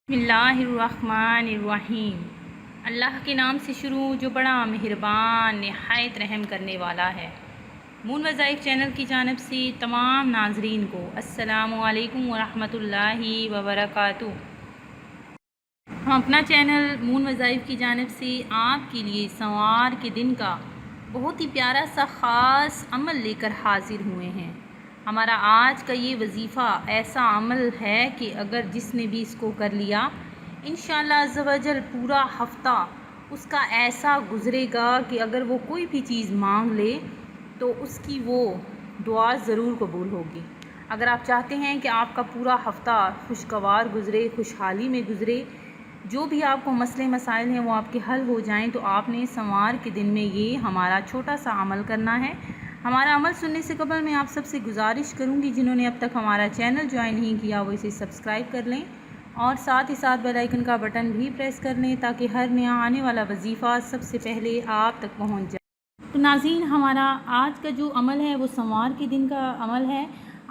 بسم اللہ الرحمن الرحیم۔ اللہ کے نام سے شروع جو بڑا مہربان نہایت رحم کرنے والا ہے۔ مون وظائف چینل کی جانب سے تمام ناظرین کو السلام علیکم ورحمۃ اللہ وبرکاتہ۔ ہم اپنا چینل مون وظائف کی جانب سے آپ کے لیے سوار کے دن کا بہت ہی پیارا سا خاص عمل لے کر حاضر ہوئے ہیں۔ ہمارا آج کا یہ وظیفہ ایسا عمل ہے کہ اگر جس نے بھی اس کو کر لیا انشاءاللہ عز و جل پورا ہفتہ اس کا ایسا گزرے گا کہ اگر وہ کوئی بھی چیز مانگ لے تو اس کی وہ دعا ضرور قبول ہوگی۔ اگر آپ چاہتے ہیں کہ آپ کا پورا ہفتہ خوشگوار گزرے، خوشحالی میں گزرے، جو بھی آپ کو مسئلے مسائل ہیں وہ آپ کے حل ہو جائیں، تو آپ نے سوار کے دن میں یہ ہمارا چھوٹا سا عمل کرنا ہے۔ ہمارا عمل سننے سے قبل میں آپ سب سے گزارش کروں گی جنہوں نے اب تک ہمارا چینل جوائن نہیں کیا وہ اسے سبسکرائب کر لیں اور ساتھ ہی ساتھ بیل آئیکن کا بٹن بھی پریس کر لیں تاکہ ہر نیا آنے والا وظیفہ سب سے پہلے آپ تک پہنچ جائے۔ تو ناظرین، ہمارا آج کا جو عمل ہے وہ سوار کے دن کا عمل ہے۔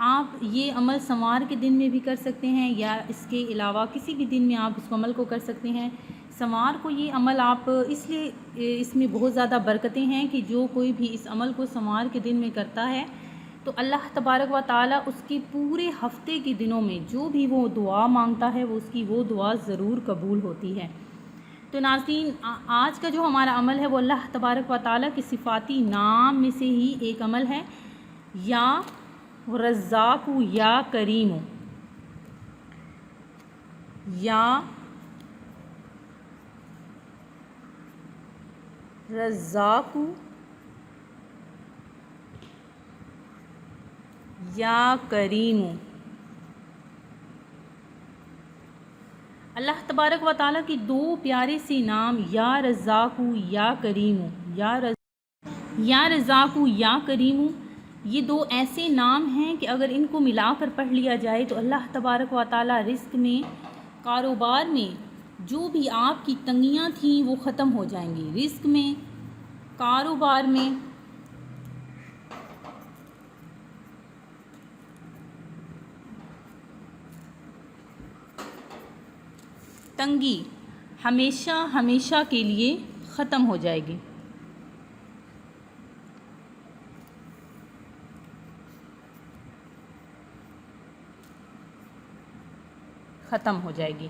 آپ یہ عمل سوار کے دن میں بھی کر سکتے ہیں یا اس کے علاوہ کسی بھی دن میں آپ اس عمل کو کر سکتے ہیں۔ سوار کو یہ عمل آپ اس لیے اس میں بہت زیادہ برکتیں ہیں کہ جو کوئی بھی اس عمل کو سوار کے دن میں کرتا ہے تو اللہ تبارک و تعالیٰ اس کے پورے ہفتے کے دنوں میں جو بھی وہ دعا مانگتا ہے وہ اس کی وہ دعا ضرور قبول ہوتی ہے۔ تو ناظرین، آج کا جو ہمارا عمل ہے وہ اللہ تبارک و تعالیٰ کے صفاتی نام میں سے ہی ایک عمل ہے، یا رزاق یا کریم، یا رزاق یا کریم۔ اللہ تبارک و تعالیٰ کی دو پیارے سے نام یا رزاق یا کریم، یا رزاق یا کریم، یہ دو ایسے نام ہیں کہ اگر ان کو ملا کر پڑھ لیا جائے تو اللہ تبارک و تعالیٰ رزق میں، کاروبار میں جو بھی آپ کی تنگیاں تھیں وہ ختم ہو جائیں گی۔ رزق میں، کاروبار میں، تنگی ہمیشہ ہمیشہ کے لیے ختم ہو جائے گی۔ ختم ہو جائے گی۔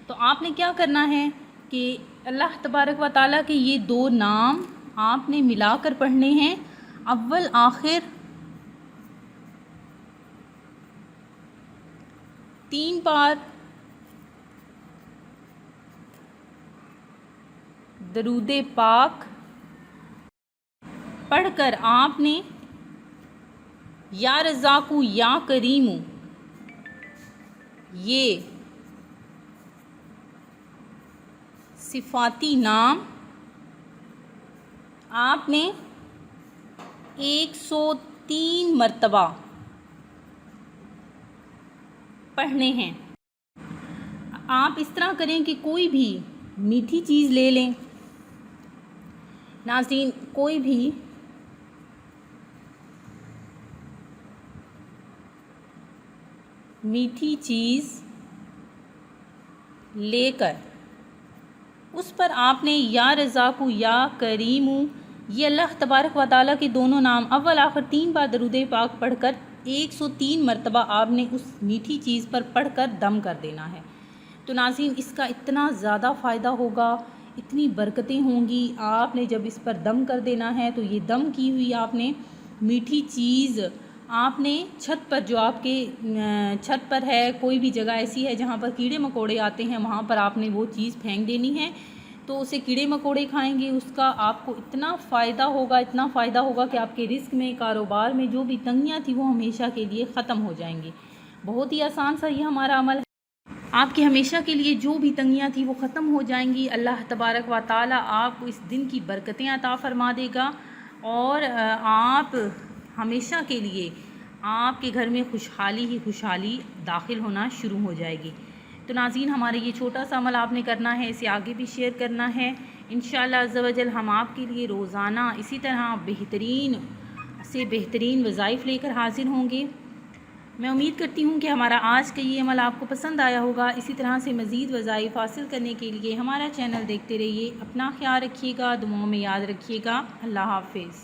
تو آپ نے کیا کرنا ہے کہ اللہ تبارک و تعالیٰ کے یہ دو نام آپ نے ملا کر پڑھنے ہیں، اول آخر 3 بار درود پاک پڑھ کر آپ نے یا رزاق یا کریم یہ صفاتی نام آپ نے 103 مرتبہ پڑھنے ہیں۔ آپ اس طرح کریں کہ کوئی بھی میٹھی چیز لے لیں۔ ناظرین، کوئی بھی میٹھی چیز لے کر اس پر آپ نے یا رزاق یا کریم یہ اللہ تبارک و تعالیٰ کے دونوں نام اول آخر 3 بار درود پاک پڑھ کر 103 مرتبہ آپ نے اس میٹھی چیز پر پڑھ کر دم کر دینا ہے۔ تو ناظرین، اس کا اتنا زیادہ فائدہ ہوگا، اتنی برکتیں ہوں گی۔ آپ نے جب اس پر دم کر دینا ہے تو یہ دم کی ہوئی آپ نے میٹھی چیز آپ نے چھت پر، جو آپ کے چھت پر ہے، کوئی بھی جگہ ایسی ہے جہاں پر کیڑے مکوڑے آتے ہیں، وہاں پر آپ نے وہ چیز پھینک دینی ہے، تو اسے کیڑے مکوڑے کھائیں گے۔ اس کا آپ کو اتنا فائدہ ہوگا کہ آپ کے رزق میں، کاروبار میں جو بھی تنگیاں تھیں وہ ہمیشہ کے لیے ختم ہو جائیں گی۔ بہت ہی آسان سا یہ ہمارا عمل ہے، آپ کے ہمیشہ کے لیے جو بھی تنگیاں تھیں وہ ختم ہو جائیں گی۔ اللہ تبارک و تعالیٰ آپ کو اس دن کی برکتیں عطا فرما دے گا اور آپ ہمیشہ کے لیے آپ کے گھر میں خوشحالی ہی خوشحالی داخل ہونا شروع ہو جائے گی۔ تو ناظرین، ہمارے یہ چھوٹا سا عمل آپ نے کرنا ہے، اسے آگے بھی شیئر کرنا ہے۔ انشاءاللہ عز و جل ہم آپ کے لیے روزانہ اسی طرح بہترین سے بہترین وظائف لے کر حاضر ہوں گے۔ میں امید کرتی ہوں کہ ہمارا آج کا یہ عمل آپ کو پسند آیا ہوگا۔ اسی طرح سے مزید وظائف حاصل کرنے کے لیے ہمارا چینل دیکھتے رہیے۔ اپنا خیال رکھیے گا، دعاؤں میں یاد رکھیے گا۔ اللہ حافظ۔